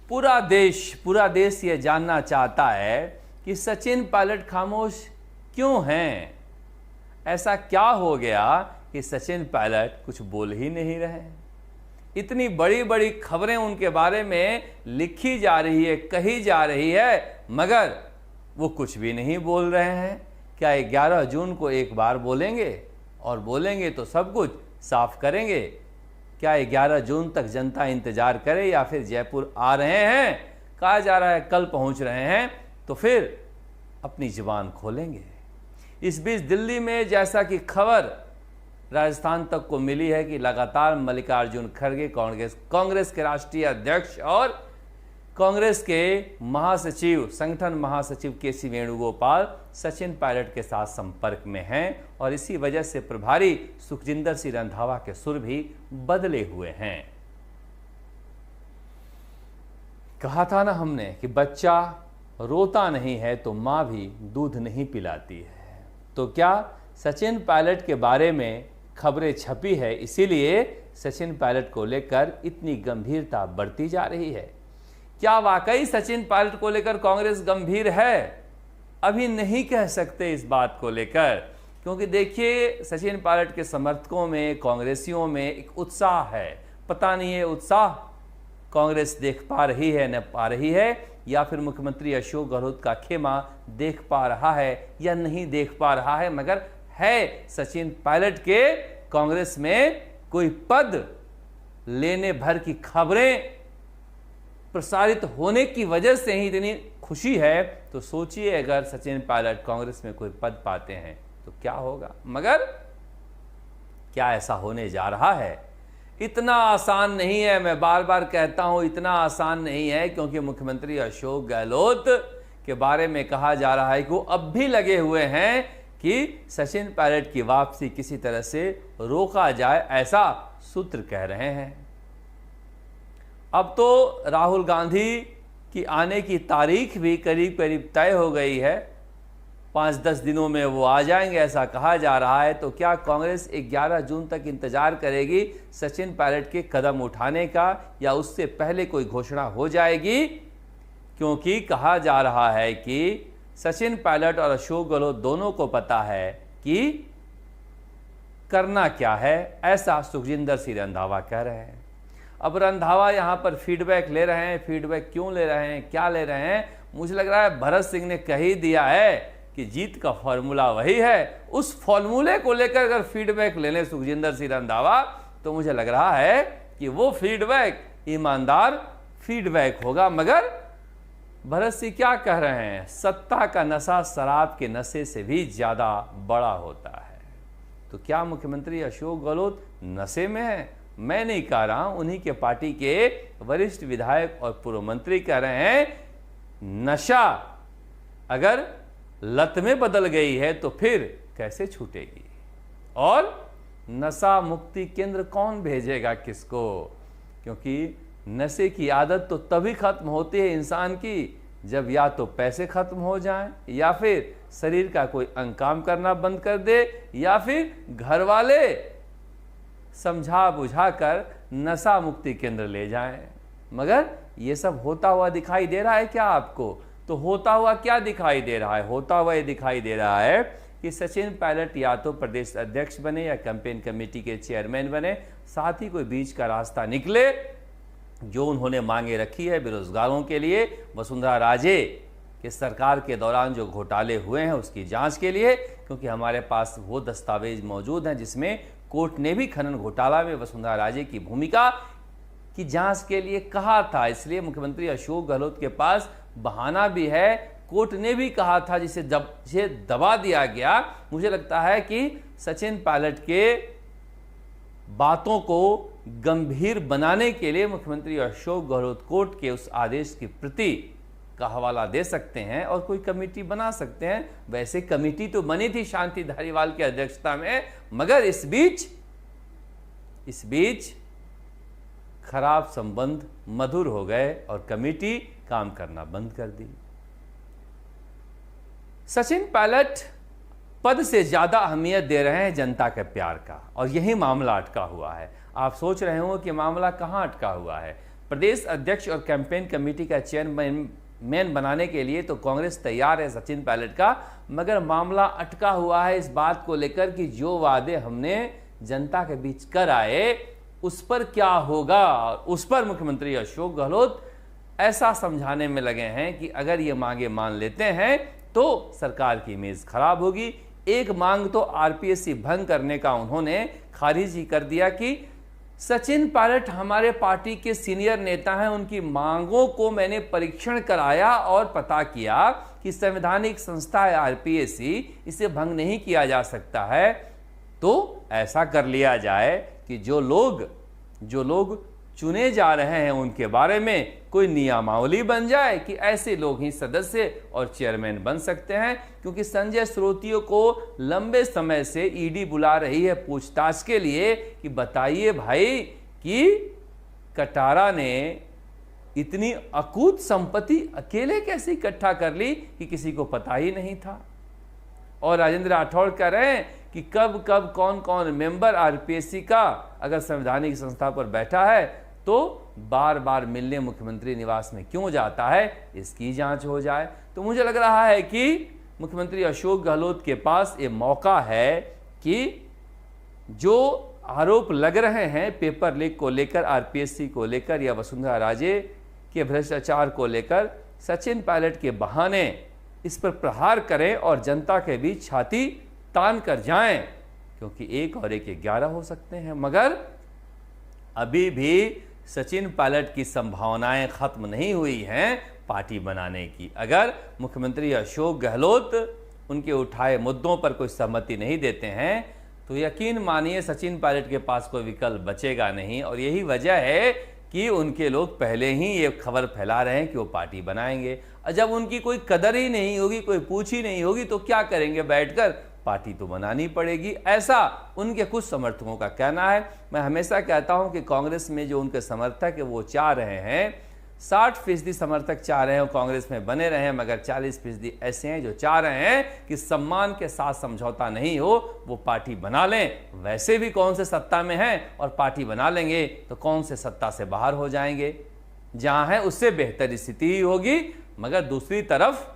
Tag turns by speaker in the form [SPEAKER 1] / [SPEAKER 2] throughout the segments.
[SPEAKER 1] पूरा देश ये जानना चाहता है कि सचिन पायलट खामोश क्यों हैं। ऐसा क्या हो गया कि सचिन पायलट कुछ बोल ही नहीं रहे। इतनी बड़ी बड़ी खबरें उनके बारे में लिखी जा रही है, कही जा रही है, मगर वो कुछ भी नहीं बोल रहे हैं। क्या 11 जून को एक बार बोलेंगे, और बोलेंगे तो सब कुछ साफ करेंगे? क्या 11 जून तक जनता इंतजार करे, या फिर जयपुर आ रहे हैं, कहा जा रहा है कल पहुंच रहे हैं, तो फिर अपनी जुबान खोलेंगे? इस बीच दिल्ली में जैसा कि खबर राजस्थान तक को मिली है कि लगातार मल्लिकार्जुन खड़गे कांग्रेस के राष्ट्रीय अध्यक्ष और कांग्रेस के महासचिव, संगठन महासचिव केसी वेणुगोपाल सचिन पायलट के साथ संपर्क में हैं, और इसी वजह से प्रभारी सुखजिंदर सिंह रंधावा के सुर भी बदले हुए हैं। कहा था ना हमने कि बच्चा रोता नहीं है तो मां भी दूध नहीं पिलाती है। तो क्या सचिन पायलट के बारे में खबरें छपी है, इसीलिए सचिन पायलट को लेकर इतनी गंभीरता बढ़ती जा रही है? क्या वाकई सचिन पायलट को लेकर कांग्रेस गंभीर है? अभी नहीं कह सकते इस बात को लेकर, क्योंकि देखिए सचिन पायलट के समर्थकों में, कांग्रेसियों में एक उत्साह है। पता नहीं है उत्साह कांग्रेस देख पा रही है, न पा रही है, या फिर मुख्यमंत्री अशोक गहलोत का खेमा देख पा रहा है या नहीं देख पा रहा है, मगर है सचिन पायलट के कांग्रेस में कोई पद लेने भर की खबरें प्रसारित होने की वजह से ही इतनी खुशी है। तो सोचिए अगर सचिन पायलट कांग्रेस में कोई पद पाते हैं तो क्या होगा। मगर क्या ऐसा होने जा रहा है? इतना आसान नहीं है, मैं बार बार कहता हूं इतना आसान नहीं है, क्योंकि मुख्यमंत्री अशोक गहलोत के बारे में कहा जा रहा है कि वो अब भी लगे हुए हैं कि सचिन पायलट की वापसी किसी तरह से रोका जाए, ऐसा सूत्र कह रहे हैं। अब तो राहुल गांधी की आने की तारीख भी करीब करीब तय हो गई है, 5-10 दिनों में वो आ जाएंगे ऐसा कहा जा रहा है। तो क्या कांग्रेस 11 जून तक इंतजार करेगी सचिन पायलट के कदम उठाने का, या उससे पहले कोई घोषणा हो जाएगी? क्योंकि कहा जा रहा है कि सचिन पायलट और अशोक गहलोत दोनों को पता है कि करना क्या है, ऐसा सुखजिंदर सिंह रंधावा कह रहे हैं। अब रंधावा यहाँ पर फीडबैक ले रहे हैं। फीडबैक क्यों ले रहे हैं, क्या ले रहे हैं? मुझे लग रहा है भरत सिंह ने कह ही दिया है कि जीत का फॉर्मूला वही है। उस फॉर्मूले को लेकर अगर फीडबैक लेने सुखजिंदर सिंह रंधावा, तो मुझे लग रहा है कि वो फीडबैक ईमानदार फीडबैक होगा। मगर भरत सिंह क्या कह रहे हैं? सत्ता का नशा शराब के नशे से भी ज्यादा बड़ा होता है। तो क्या मुख्यमंत्री अशोक गहलोत नशे में है? मैं नहीं कह रहा हूं, उन्हीं के पार्टी के वरिष्ठ विधायक और पूर्व मंत्री कह रहे हैं नशा अगर लत में बदल गई है तो फिर कैसे छूटेगी? और नशा मुक्ति केंद्र कौन भेजेगा किसको? क्योंकि नशे की आदत तो तभी खत्म होती है इंसान की जब या तो पैसे खत्म हो जाएं, या फिर शरीर का कोई अंग काम करना बंद कर दे, या फिर घर वाले समझा बुझा कर नशा मुक्ति केंद्र ले जाएं। मगर ये सब होता हुआ दिखाई दे रहा है क्या आपको? तो होता हुआ क्या दिखाई दे रहा है? होता हुआ ये दिखाई दे रहा है कि सचिन पायलट या तो प्रदेश अध्यक्ष बने या कैंपेन कमेटी के चेयरमैन बने, साथ ही कोई बीच का रास्ता निकले। जो उन्होंने मांगे रखी है बेरोजगारों के लिए, वसुंधरा राजे के सरकार के दौरान जो घोटाले हुए हैं उसकी जांच के लिए, क्योंकि हमारे पास वो दस्तावेज मौजूद हैं जिसमें कोर्ट ने भी खनन घोटाला में वसुंधरा राजे की भूमिका की जांच के लिए कहा था। इसलिए मुख्यमंत्री अशोक गहलोत के पास बहाना भी है। कोर्ट ने भी कहा था जिसे दबा दिया गया। मुझे लगता है कि सचिन पायलट के बातों को गंभीर बनाने के लिए मुख्यमंत्री अशोक गहलोत कोर्ट के उस आदेश की प्रति का हवाला दे सकते हैं और कोई कमेटी बना सकते हैं। वैसे कमेटी तो बनी थी शांति धारीवाल की अध्यक्षता में, मगर इस बीच खराब संबंध मधुर हो गए और कमेटी काम करना बंद कर दी। सचिन पायलट पद से ज्यादा अहमियत दे रहे हैं जनता के प्यार का, और यही मामला अटका हुआ है। आप सोच रहे हो कि मामला कहां अटका हुआ है, प्रदेश अध्यक्ष और कैंपेन कमेटी का चेयरमैन बनाने के लिए तो कांग्रेस तैयार है सचिन पायलट का, मगर मामला अटका हुआ है इस बात को लेकर कि जो वादे हमने जनता के बीच कर आए उस पर क्या होगा। उस पर मुख्यमंत्री अशोक गहलोत ऐसा समझाने में लगे हैं कि अगर ये मांगे मान लेते हैं तो सरकार की इमेज खराब होगी। एक मांग तो आरपीएससी भंग करने का उन्होंने खारिज ही कर दिया कि सचिन पायलट हमारे पार्टी के सीनियर नेता हैं, उनकी मांगों को मैंने परीक्षण कराया और पता किया कि संवैधानिक संस्था है आरपीएससी, इसे भंग नहीं किया जा सकता है। तो ऐसा कर लिया जाए कि जो लोग चुने जा रहे हैं उनके बारे में कोई नियमावली बन जाए कि ऐसे लोग ही सदस्य और चेयरमैन बन सकते हैं। क्योंकि संजय श्रोतियों को लंबे समय से ईडी बुला रही है पूछताछ के लिए कि बताइए भाई कि कटारा ने इतनी अकूत संपत्ति अकेले कैसे इकट्ठा कर ली कि किसी को पता ही नहीं था। और राजेंद्र राठौड़ कह रहे हैं कि कब कब कौन कौन मेंबर आरपीएससी का अगर संवैधानिक संस्था पर बैठा है तो बार बार मिलने मुख्यमंत्री निवास में क्यों जाता है, इसकी जांच हो जाए। तो मुझे लग रहा है कि मुख्यमंत्री अशोक गहलोत के पास ये मौका है कि जो आरोप लग रहे हैं पेपर लीक को लेकर, आरपीएससी को लेकर या वसुंधरा राजे के भ्रष्टाचार को लेकर, सचिन पायलट के बहाने इस पर प्रहार करें और जनता के बीच छाती तान कर जाएं, क्योंकि 1 और 1 11 हो सकते हैं। मगर अभी भी सचिन पायलट की संभावनाएं खत्म नहीं हुई हैं पार्टी बनाने की। अगर मुख्यमंत्री अशोक गहलोत उनके उठाए मुद्दों पर कोई सहमति नहीं देते हैं तो यकीन मानिए सचिन पायलट के पास कोई विकल्प बचेगा नहीं। और यही वजह है कि उनके लोग पहले ही ये खबर फैला रहे हैं कि वो पार्टी बनाएंगे। और जब उनकी कोई कदर ही नहीं होगी, कोई पूछ ही नहीं होगी, तो क्या करेंगे बैठकर, पार्टी तो बनानी पड़ेगी, ऐसा उनके कुछ समर्थकों का कहना है। मैं हमेशा कहता हूं कि कांग्रेस में जो उनके समर्थक है वो चाह रहे हैं, 60% समर्थक चाह रहे हैं कांग्रेस में बने रहे, मगर 40% ऐसे हैं जो चाह रहे हैं कि सम्मान के साथ समझौता नहीं हो, वो पार्टी बना लें। वैसे भी कौन से सत्ता में हैं और पार्टी बना लेंगे तो कौन से सत्ता से बाहर हो जाएंगे, जहां है उससे बेहतर स्थिति ही होगी। मगर दूसरी तरफ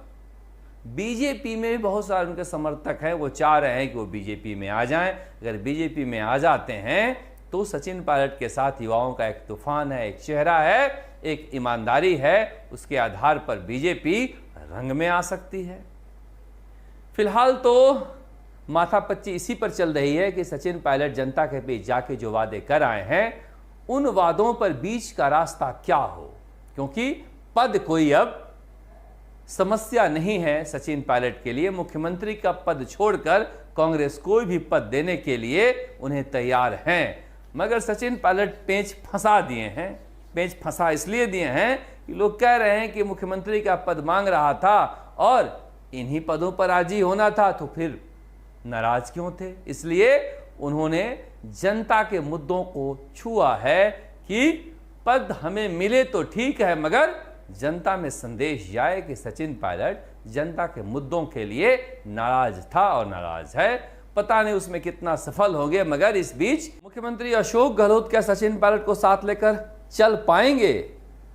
[SPEAKER 1] बीजेपी में भी बहुत सारे उनके समर्थक हैं, वो चाह रहे हैं कि वो बीजेपी में आ जाएं। अगर बीजेपी में आ जाते हैं तो सचिन पायलट के साथ युवाओं का एक तूफान है, एक चेहरा है, एक ईमानदारी है, उसके आधार पर बीजेपी रंग में आ सकती है। फिलहाल तो माथापच्ची इसी पर चल रही है कि सचिन पायलट जनता के बीच जाके जो वादे कर आए हैं उन वादों पर बीच का रास्ता क्या हो, क्योंकि पद कोई अब समस्या नहीं है सचिन पायलट के लिए। मुख्यमंत्री का पद छोड़कर कांग्रेस कोई भी पद देने के लिए उन्हें तैयार हैं। मगर सचिन पायलट पेंच फंसा दिए हैं। पेंच फंसा इसलिए दिए हैं कि लोग कह रहे हैं कि मुख्यमंत्री का पद मांग रहा था और इन्हीं पदों पर राजी होना था, तो फिर नाराज क्यों थे। इसलिए उन्होंने जनता के मुद्दों को छुआ है कि पद हमें मिले तो ठीक है, मगर जनता में संदेश जाए कि सचिन पायलट जनता के मुद्दों के लिए नाराज था और नाराज है। पता नहीं उसमें कितना सफल होंगे, मगर इस बीच मुख्यमंत्री अशोक गहलोत क्या सचिन पायलट को साथ लेकर चल पाएंगे,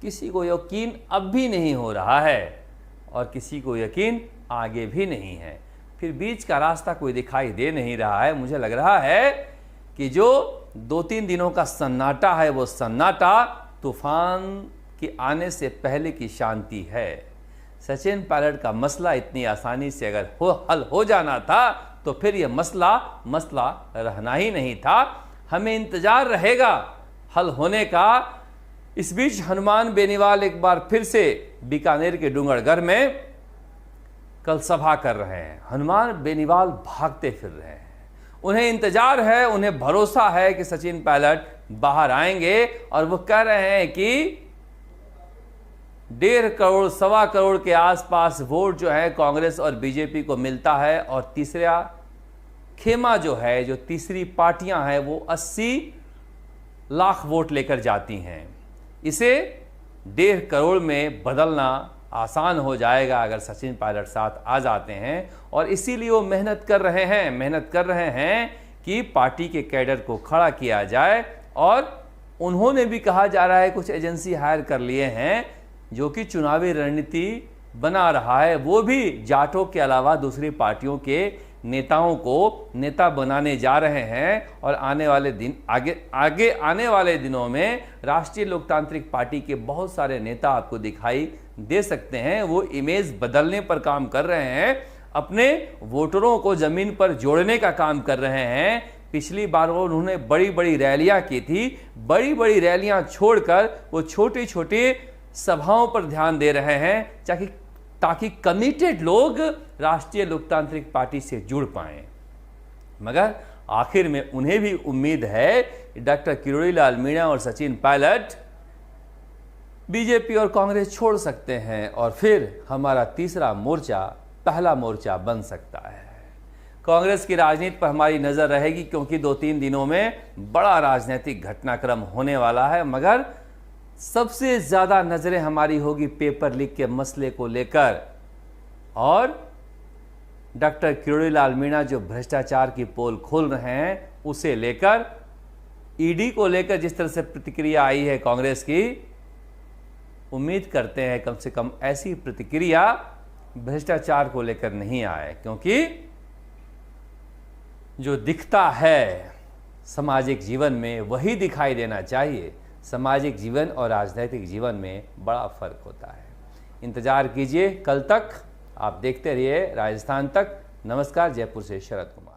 [SPEAKER 1] किसी को यकीन अब भी नहीं हो रहा है और किसी को यकीन आगे भी नहीं है। फिर बीच का रास्ता कोई दिखाई दे नहीं रहा है। मुझे लग रहा है कि जो 2-3 दिनों का सन्नाटा है वो सन्नाटा तूफान के आने से पहले की शांति है। सचिन पायलट का मसला इतनी आसानी से अगर हल हो जाना था तो फिर यह मसला रहना ही नहीं था। हमें इंतजार रहेगा हल होने का। इस बीच हनुमान बेनीवाल एक बार फिर से बीकानेर के डूंगरगढ़ में कल सभा कर रहे हैं। हनुमान बेनीवाल भागते फिर रहे हैं, उन्हें इंतजार है, उन्हें भरोसा है कि सचिन पायलट बाहर आएंगे और वो कह रहे हैं कि 1.5 करोड़ 1.25 करोड़ के आसपास वोट जो है कांग्रेस और बीजेपी को मिलता है और तीसरा खेमा जो है, जो तीसरी पार्टियां हैं वो 80 लाख वोट लेकर जाती हैं। इसे 1.5 करोड़ में बदलना आसान हो जाएगा अगर सचिन पायलट साथ आ जाते हैं। और इसीलिए वो मेहनत कर रहे हैं कि पार्टी के कैडर को खड़ा किया जाए और उन्होंने भी कहा जा रहा है कुछ एजेंसी हायर कर लिए हैं जो कि चुनावी रणनीति बना रहा है, वो भी जाटों के अलावा दूसरी पार्टियों के नेताओं को नेता बनाने जा रहे हैं। और आने वाले दिन आगे आने वाले दिनों में राष्ट्रीय लोकतांत्रिक पार्टी के बहुत सारे नेता आपको दिखाई दे सकते हैं। वो इमेज बदलने पर काम कर रहे हैं, अपने वोटरों को जमीन पर जोड़ने का काम कर रहे हैं। पिछली बार उन्होंने बड़ी बड़ी रैलियां की थी, बड़ी बड़ी रैलियां छोड़कर वो छोटी छोटी सभाओं पर ध्यान दे रहे हैं ताकि कमिटेड लोग राष्ट्रीय लोकतांत्रिक पार्टी से जुड़ पाएं। मगर आखिर में उन्हें भी उम्मीद है कि डॉक्टर किरोड़ी लाल मीणा और सचिन पायलट बीजेपी और कांग्रेस छोड़ सकते हैं और फिर हमारा तीसरा मोर्चा पहला मोर्चा बन सकता है। कांग्रेस की राजनीति पर हमारी नजर रहेगी क्योंकि 2-3 दिनों में बड़ा राजनीतिक घटनाक्रम होने वाला है। मगर सबसे ज्यादा नजरें हमारी होगी पेपर लीक के मसले को लेकर और डॉक्टर किरोड़ी लाल मीणा जो भ्रष्टाचार की पोल खोल रहे हैं उसे लेकर, ईडी को लेकर जिस तरह से प्रतिक्रिया आई है कांग्रेस की, उम्मीद करते हैं कम से कम ऐसी प्रतिक्रिया भ्रष्टाचार को लेकर नहीं आए, क्योंकि जो दिखता है सामाजिक जीवन में वही दिखाई देना चाहिए। सामाजिक जीवन और राजनीतिक जीवन में बड़ा फर्क होता है। इंतजार कीजिए कल तक, आप देखते रहिए राजस्थान तक। नमस्कार, जयपुर से शरद कुमार।